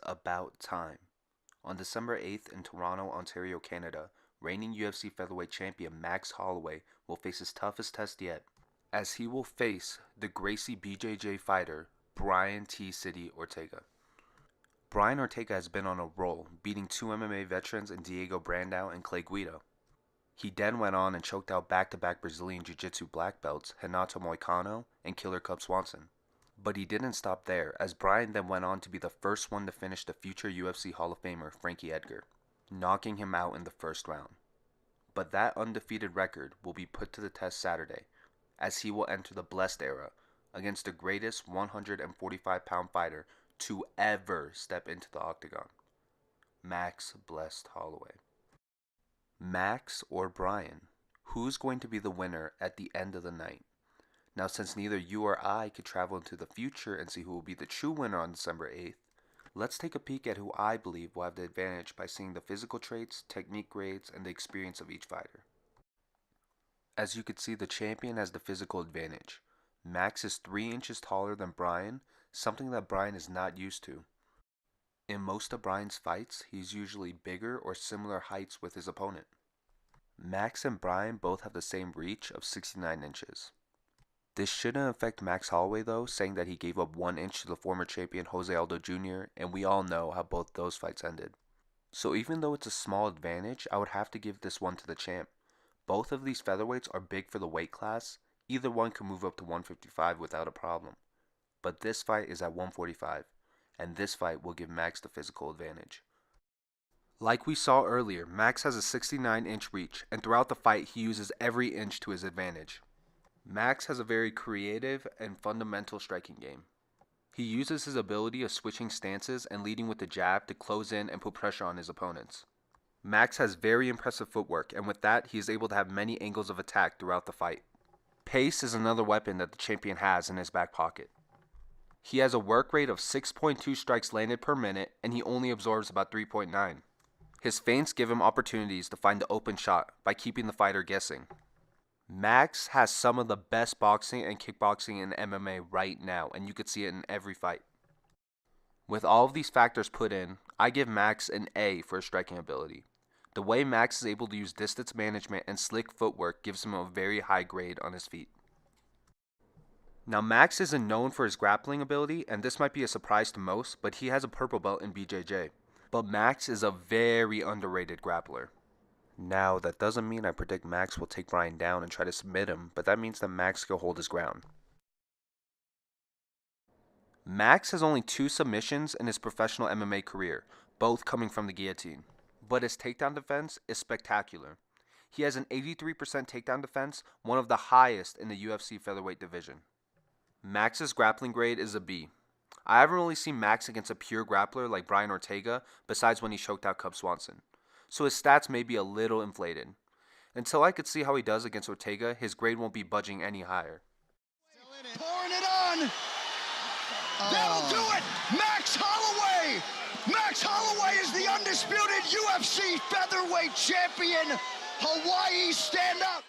about time. On December 8th in Toronto, Ontario, Canada, reigning UFC featherweight champion Max Holloway will face his toughest test yet, as he will face the Gracie BJJ fighter Brian T. City Ortega. Brian Ortega has been on a roll, beating two MMA veterans in Diego Brandao and Clay Guida. He then went on and choked out back-to-back Brazilian Jiu-Jitsu black belts Renato Moicano and Killer Cub Swanson. But he didn't stop there, as Brian then went on to be the first one to finish the future UFC Hall of Famer Frankie Edgar, knocking him out in the first round. But that undefeated record will be put to the test Saturday, as he will enter the Blessed era against the greatest 145-pound fighter to ever step into the octagon, Max Blessed Holloway. Max or Brian, who's going to be the winner at the end of the night? Now, since neither you or I could travel into the future and see who will be the true winner on December 8th, let's take a peek at who I believe will have the advantage by seeing the physical traits, technique grades, and the experience of each fighter. As you can see, the champion has the physical advantage. Max is 3 inches taller than Brian, something that Brian is not used to. In most of Brian's fights, he's usually bigger or similar heights with his opponent. Max and Brian both have the same reach of 69 inches. This shouldn't affect Max Holloway though, saying that he gave up 1 inch to the former champion Jose Aldo Jr., and we all know how both those fights ended. So even though it's a small advantage, I would have to give this one to the champ. Both of these featherweights are big for the weight class. Either one can move up to 155 without a problem. But this fight is at 145, and this fight will give Max the physical advantage. Like we saw earlier, Max has a 69-inch reach, and throughout the fight he uses every inch to his advantage. Max has a very creative and fundamental striking game. He uses his ability of switching stances and leading with the jab to close in and put pressure on his opponents. Max has very impressive footwork, and with that he is able to have many angles of attack throughout the fight. Pace is another weapon that the champion has in his back pocket. He has a work rate of 6.2 strikes landed per minute, and he only absorbs about 3.9. His feints give him opportunities to find the open shot by keeping the fighter guessing. Max has some of the best boxing and kickboxing in MMA right now, and you could see it in every fight. With all of these factors put in, I give Max an A for his striking ability. The way Max is able to use distance management and slick footwork gives him a very high grade on his feet. Now, Max isn't known for his grappling ability, and this might be a surprise to most, but he has a purple belt in BJJ. But Max is a very underrated grappler. Now, that doesn't mean I predict Max will take Brian down and try to submit him, but that means that Max can hold his ground. Max has only 2 submissions in his professional MMA career, both coming from the guillotine. But his takedown defense is spectacular. He has an 83% takedown defense, one of the highest in the UFC featherweight division. Max's grappling grade is a B. I haven't really seen Max against a pure grappler like Brian Ortega, besides when he choked out Cub Swanson. So his stats may be a little inflated. Until I could see how he does against Ortega, his grade won't be budging any higher. Pouring it on! That'll do it! Max Holloway! Max Holloway is the undisputed UFC featherweight champion! Hawaii, stand up!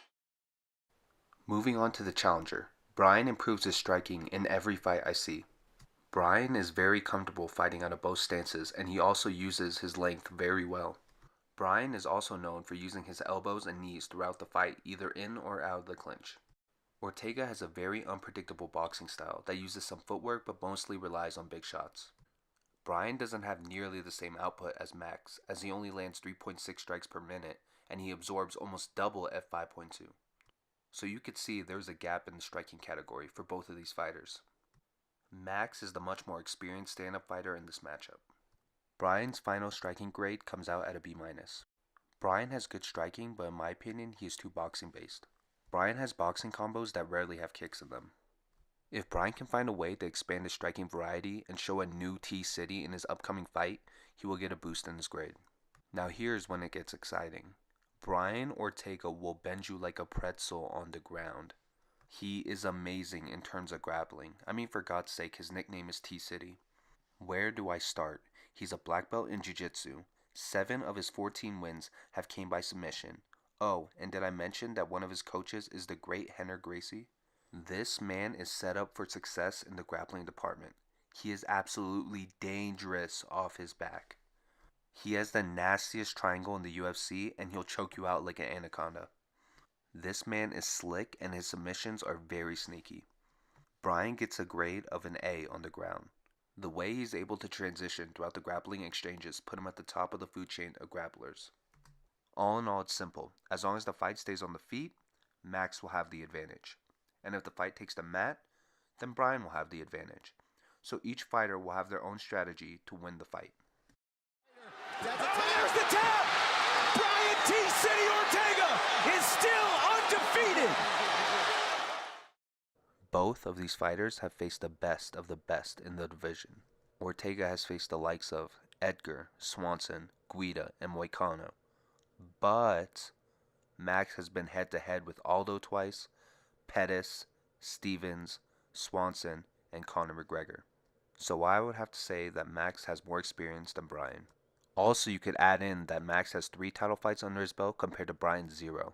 Moving on to the challenger. Brian improves his striking in every fight I see. Brian is very comfortable fighting out of both stances, and he also uses his length very well. Brian is also known for using his elbows and knees throughout the fight, either in or out of the clinch. Ortega has a very unpredictable boxing style that uses some footwork but mostly relies on big shots. Brian doesn't have nearly the same output as Max, as he only lands 3.6 strikes per minute, and he absorbs almost double at 5.2. So you could see there's a gap in the striking category for both of these fighters. Max is the much more experienced stand-up fighter in this matchup. Brian's final striking grade comes out at a B-. Brian has good striking, but in my opinion, he is too boxing based. Brian has boxing combos that rarely have kicks in them. If Brian can find a way to expand his striking variety and show a new T-City in his upcoming fight, he will get a boost in his grade. Now here's when it gets exciting. Brian Ortega will bend you like a pretzel on the ground. He is amazing in terms of grappling. I mean, for God's sake, his nickname is T-City. Where do I start? He's a black belt in Jiu-Jitsu. 7 of his 14 wins have came by submission. Oh, and did I mention that one of his coaches is the great Henner Gracie? This man is set up for success in the grappling department. He is absolutely dangerous off his back. He has the nastiest triangle in the UFC, and he'll choke you out like an anaconda. This man is slick, and his submissions are very sneaky. Bryan gets a grade of an A on the ground. The way he's able to transition throughout the grappling exchanges put him at the top of the food chain of grapplers. All in all, it's simple. As long as the fight stays on the feet, Max will have the advantage. And if the fight takes the mat, then Bryan will have the advantage. So each fighter will have their own strategy to win the fight. There's the tap! Bryan T. City Ortega is still undefeated! Both of these fighters have faced the best of the best in the division. Ortega has faced the likes of Edgar, Swanson, Guida, and Moicano. But Max has been head-to-head with Aldo twice, Pettis, Stevens, Swanson, and Conor McGregor. So I would have to say that Max has more experience than Bryan. Also, you could add in that Max has 3 title fights under his belt compared to Bryan's 0.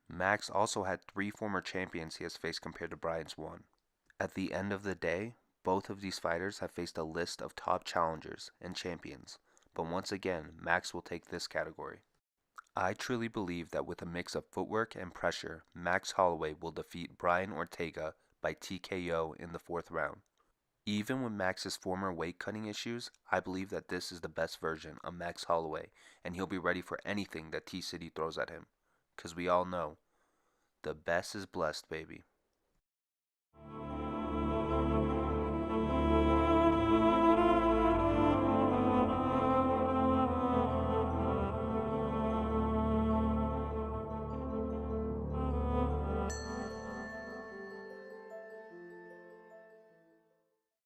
Max also had 3 former champions he has faced compared to Bryan's 1. At the end of the day, both of these fighters have faced a list of top challengers and champions, but once again, Max will take this category. I truly believe that with a mix of footwork and pressure, Max Holloway will defeat Bryan Ortega by TKO in the 4th round. Even with Max's former weight cutting issues, I believe that this is the best version of Max Holloway, and he'll be ready for anything that T-City throws at him. Because we all know, the best is blessed, baby.